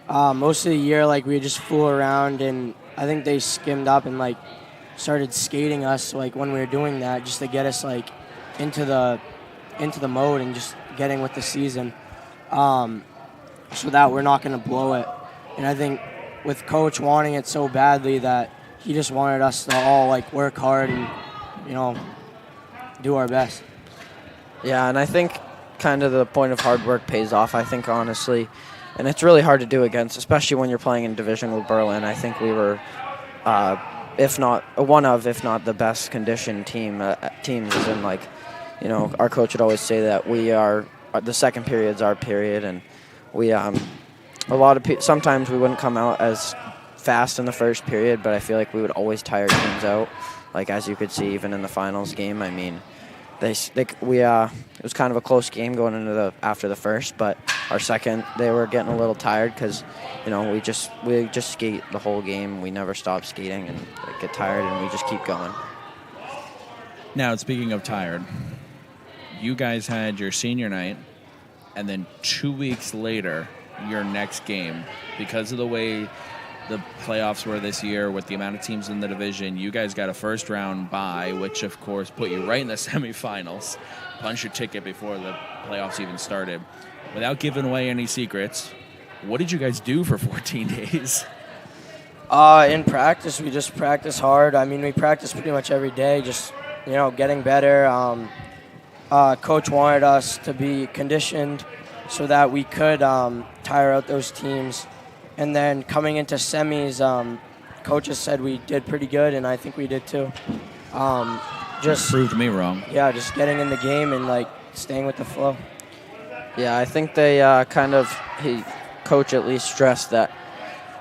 Most of the year we just fool around, and I think they skimmed up and started skating us when we were doing that, just to get us into the mode and just getting with the season, so that we're not going to blow it. And I think with Coach wanting it so badly that he just wanted us to all work hard and do our best. Yeah, and I think kind of the point of hard work pays off, I think, honestly. And it's really hard to do against, especially when you're playing in division with Berlin. I think we were, if not the best conditioned teams. As in, our coach would always say that the second period's our period, and we, sometimes we wouldn't come out as fast in the first period, but I feel we would always tire teams out. As you could see, even in the finals game, I mean, it was kind of a close game going into after the first, but our second, they were getting a little tired because, we just skate the whole game. We never stop skating and get tired, and we just keep going. Now, speaking of tired, you guys had your senior night, and then 2 weeks later, your next game, because of the way the playoffs were this year with the amount of teams in the division. You guys got a first-round bye, which, of course, put you right in the semifinals. Punched your ticket before the playoffs even started. Without giving away any secrets, what did you guys do for 14 days? In practice, we just practice hard. I mean, we practice pretty much every day, just, getting better. Coach wanted us to be conditioned so that we could tire out those teams. And then coming into semis, coaches said we did pretty good, and I think we did too. Just proved me wrong. Yeah, just getting in the game and staying with the flow. Yeah, I think they coach at least stressed that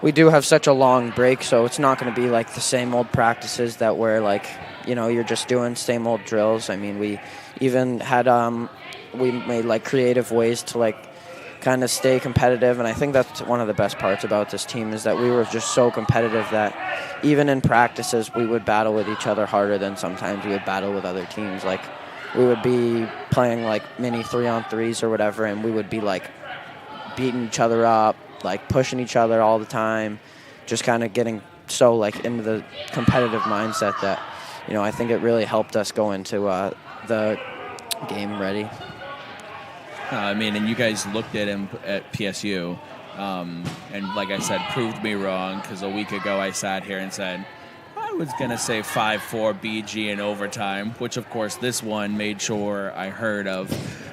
we do have such a long break, so it's not going to be the same old practices that we're you're just doing same old drills. I mean, we even had we made creative ways to kind of stay competitive, and I think that's one of the best parts about this team is that we were just so competitive that even in practices we would battle with each other harder than sometimes we would battle with other teams. We would be playing mini 3-on-3s or whatever, and we would be beating each other up, pushing each other all the time, just kind of getting so into the competitive mindset that I think it really helped us go into the game ready. And you guys looked at him at PSU, and like I said, proved me wrong, because a week ago I sat here and said I was going to say 5-4 BG in overtime, which, of course, this one made sure I heard of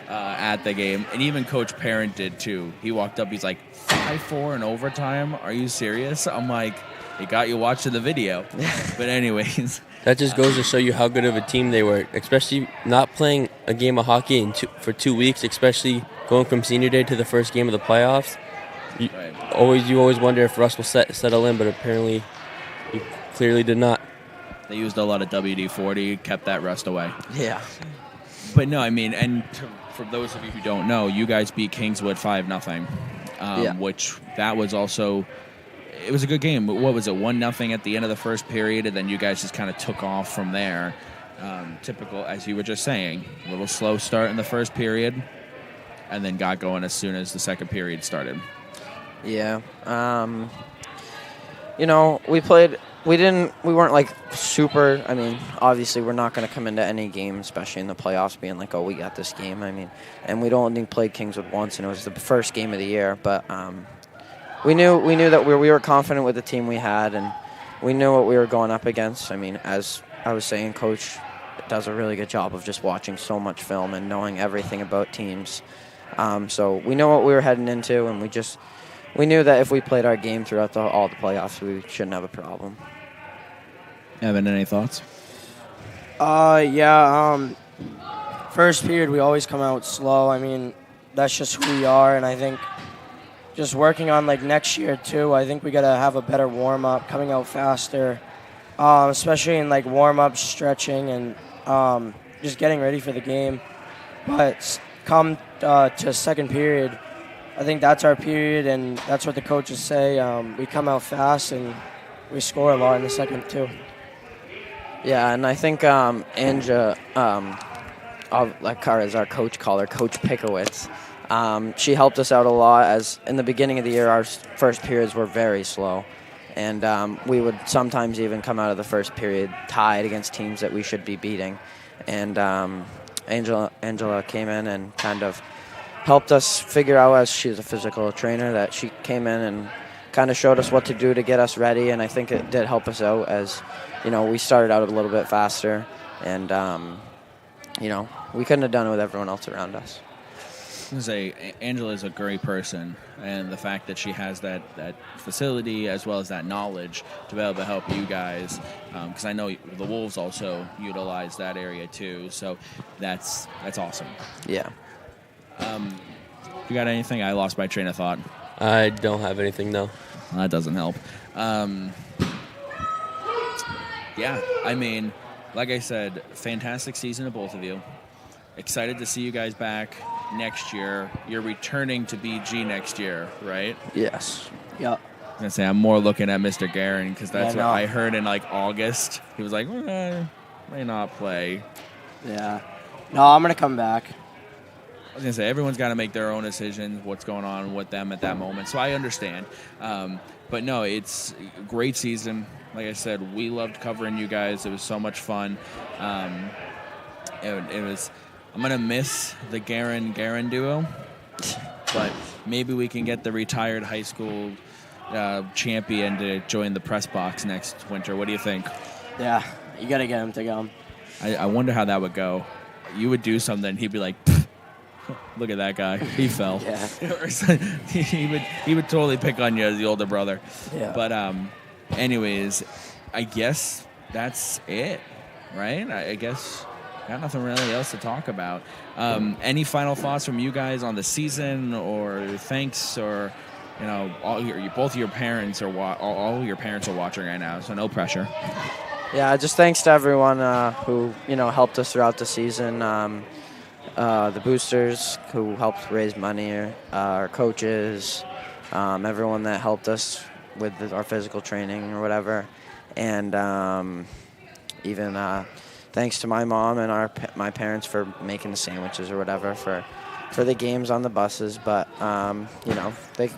at the game. And even Coach Parent did, too. He walked up, he's like, 5-4 in overtime? Are you serious? I'm like, it got you watching the video. But anyways. That just goes to show you how good of a team they were, especially not playing a game of hockey for 2 weeks, especially going from senior day to the first game of the playoffs. You always wonder if Russ will settle in, but apparently he clearly did not. They used a lot of WD-40, kept that rust away. Yeah. But no, I mean, for those of you who don't know, you guys beat Kingswood 5-0, which that was also, it was a good game. What was it, 1-0 at the end of the first period, and then you guys just kind of took off from there. Typical, as you were just saying, a little slow start in the first period, and then got going as soon as the second period started. Yeah. You know, we weren't like super, I mean, obviously we're not going to come into any game, especially in the playoffs, being like, oh, we got this game. I mean, and we'd only played Kingswood once, and it was the first game of the year, but we knew that we were confident with the team we had, and we knew what we were going up against. I mean, as I was saying, Coach does a really good job of just watching so much film and knowing everything about teams. So we know what we were heading into, and we knew that if we played our game throughout all the playoffs, we shouldn't have a problem. Evan, any thoughts? First period, we always come out slow. I mean, that's just who we are, and I think just working on, like, next year, too, I think we got to have a better warm-up, coming out faster, especially in, like, warm-up, stretching, and just getting ready for the game. But come to second period, I think that's our period, and that's what the coaches say. We come out fast, and we score a lot in the second, too. Yeah, and I think Anja, as our coach called her, Coach Pickowitz, she helped us out a lot, as in the beginning of the year, our first periods were very slow. And we would sometimes even come out of the first period tied against teams that we should be beating. And Angela came in and kind of helped us figure out, as she's a physical trainer, that she came in and kind of showed us what to do to get us ready. And I think it did help us out, as, you know, we started out a little bit faster. And, you know, we couldn't have done it with everyone else around us. I was going to say, Angela's a great person, and the fact that she has that facility as well as that knowledge to be able to help you guys, because I know the Wolves also utilize that area too, so that's awesome. Yeah. You got anything? I lost my train of thought. I don't have anything, no. Well, that doesn't help. Yeah, I mean, like I said, fantastic season to both of you. Excited to see you guys back next year. You're returning to BG next year, right? Yes. Yeah. I was going to say, I'm more looking at Mr. Guerin, because that's Yeah, what no. I heard in, like, August. He was like, may not play. Yeah. No, I'm going to come back. I was going to say, everyone's got to make their own decisions, what's going on with them at that moment. So I understand. But, no, it's a great season. Like I said, we loved covering you guys. It was so much fun. It was... I'm going to miss the Guerin duo, but maybe we can get the retired high school champion to join the press box next winter. What do you think? Yeah, you got to get him to come. I wonder how that would go. You would do something, he'd be like, "Pfft, look at that guy, he fell." Yeah. he would totally pick on you as the older brother. Yeah. But anyways, I guess that's it, right? I guess... got nothing really else to talk about. Any final thoughts from you guys on the season, or thanks, or, you know, both your parents are all your parents are watching right now, so no pressure. Yeah, just thanks to everyone who, you know, helped us throughout the season. The boosters who helped raise money, our coaches, everyone that helped us with our physical training or whatever, and even. Thanks to my mom and my parents for making the sandwiches or whatever for the games on the buses. But, you know, they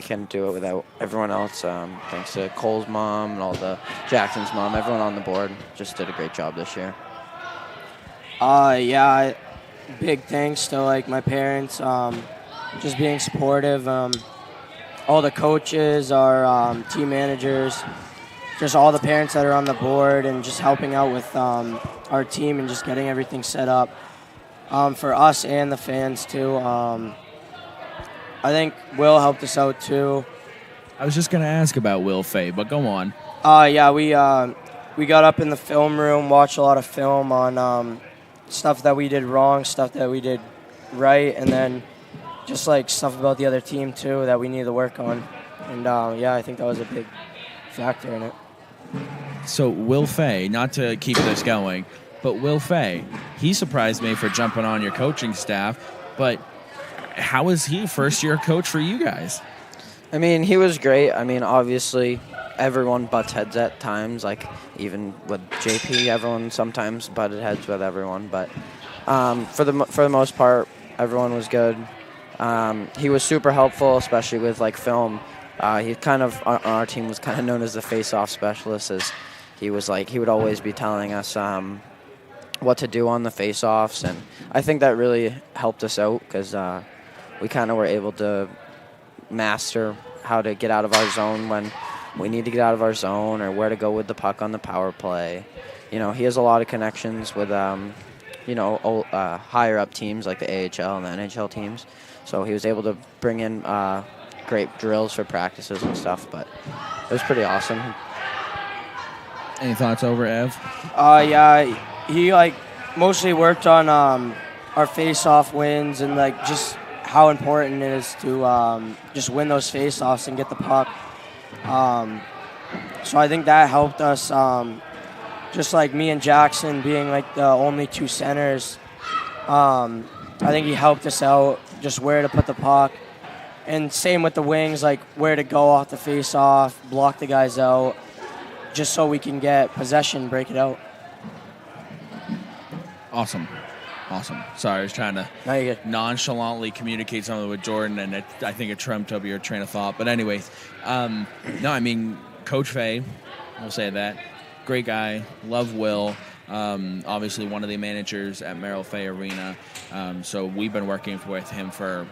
couldn't do it without everyone else. Thanks to Cole's mom and all the Jackson's mom, everyone on the board just did a great job this year. Yeah, big thanks to, like, my parents, just being supportive. All the coaches, our team managers, just all the parents that are on the board, and just helping out with our team and just getting everything set up for us and the fans too. I think Will helped us out too. I was just going to ask about Will Fay, but go on. Yeah, we got up in the film room, watched a lot of film on stuff that we did wrong, stuff that we did right, and then just like stuff about the other team too that we needed to work on. And yeah, I think that was a big factor in it. So Will Fay, not to keep this going, but Will Fay, he surprised me for jumping on your coaching staff. But how is he first-year coach for you guys? I mean, he was great. I mean, obviously, everyone butts heads at times. Like, even with JP, everyone sometimes butted heads with everyone. But for the most part, everyone was good. He was super helpful, especially with, like, film. He kind of, on our team, was kind of known as the face-off specialist, as he would always be telling us what to do on the face-offs. And I think that really helped us out because we kind of were able to master how to get out of our zone when we need to get out of our zone, or where to go with the puck on the power play. He has a lot of connections with, higher up teams like the AHL and the NHL teams. So he was able to bring in great drills for practices and stuff, but it was pretty awesome. Any thoughts over, Ev? Yeah, he mostly worked on our face-off wins and just how important it is to just win those face-offs and get the puck. So I think that helped us. Just like me and Jackson being the only two centers, I think he helped us out just where to put the puck. And same with the wings, where to go off the face-off, block the guys out, just so we can get possession, break it out. Awesome. Sorry, I was trying to No, you're good. nonchalantly communicate something with Jordan, and I think it trumped up your train of thought. But anyways, no, I mean, Coach Fay, we'll say that. Great guy. Love Will. Obviously one of the managers at Merrill Fay Arena. So we've been working with him for,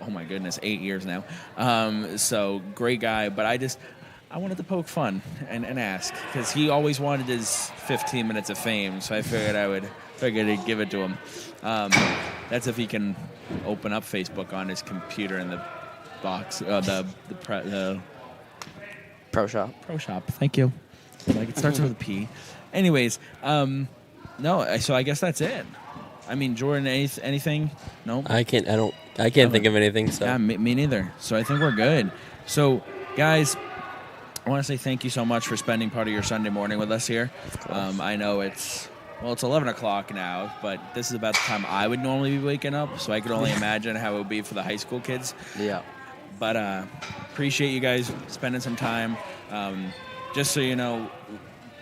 oh my goodness, 8 years now. So great guy. But I wanted to poke fun and ask, because he always wanted his 15 minutes of fame. So I figured I'd give it to him. That's if he can open up Facebook on his computer in the box, the Pro Shop. Pro Shop. Thank you. It starts with a P. Anyways, no. So I guess that's it. I mean, Jordan, anything? No. I can't think of anything. So yeah, me neither. So I think we're good. So guys, I want to say thank you so much for spending part of your Sunday morning with us here. I know it's 11 o'clock now, but this is about the time I would normally be waking up, so I could only imagine how it would be for the high school kids. Yeah. But appreciate you guys spending some time. Just so you know,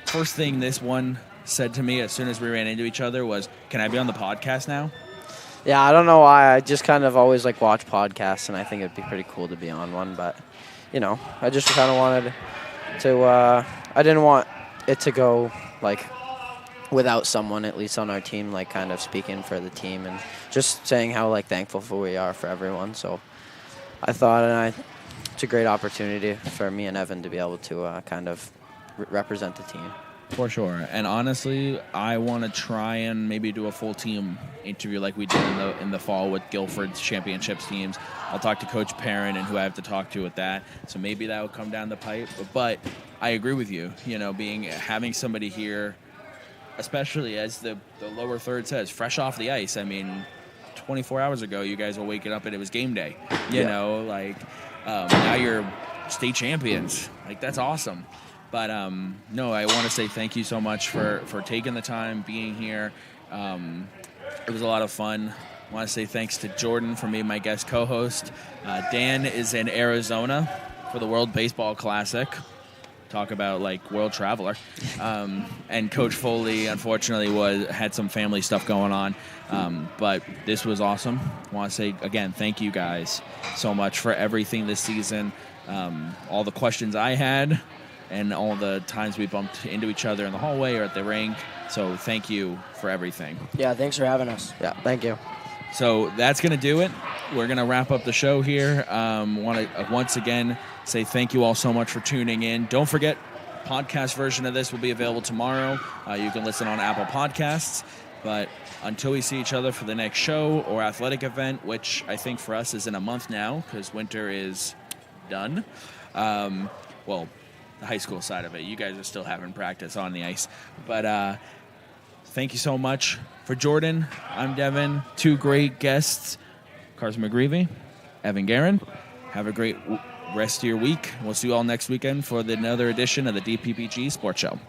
first thing this one said to me as soon as we ran into each other was, "Can I be on the podcast now?" Yeah, I don't know why. I just kind of always watch podcasts, and I think it'd be pretty cool to be on one. But, I just kind of wanted to, I didn't want it to go, without someone, at least on our team, kind of speaking for the team and just saying how, thankful we are for everyone. So I thought, it's a great opportunity for me and Evan to be able to kind of represent the team. For sure. And honestly, I want to try and maybe do a full team interview like we did in the fall with Guilford's championships teams. I'll talk to Coach Perrin and who I have to talk to with that. So maybe that will come down the pipe. But I agree with you. Having somebody here, especially as the lower third says, fresh off the ice. I mean, 24 hours ago, you guys were waking up and it was game day. Now you're state champions. That's awesome. But, no, I want to say thank you so much for taking the time, being here. It was a lot of fun. I want to say thanks to Jordan for being my guest co-host. Dan is in Arizona for the World Baseball Classic. Talk about world traveler. And Coach Foley, unfortunately, had some family stuff going on. But this was awesome. I want to say, again, thank you guys so much for everything this season. All the questions I had and all the times we bumped into each other in the hallway or at the rink. So thank you for everything. Yeah, thanks for having us. Yeah, thank you. So that's going to do it. We're going to wrap up the show here. Want to once again say thank you all so much for tuning in. Don't forget, podcast version of this will be available tomorrow. You can listen on Apple Podcasts. But until we see each other for the next show or athletic event, which I think for us is in a month now because winter is done. The high school side of it. You guys are still having practice on the ice. But thank you so much. For Jordan, I'm Devin. Two great guests, Carson McGreevy, Evan Guerin. have a great rest of your week. We'll see you all next weekend for another edition of the DPPG Sports Show.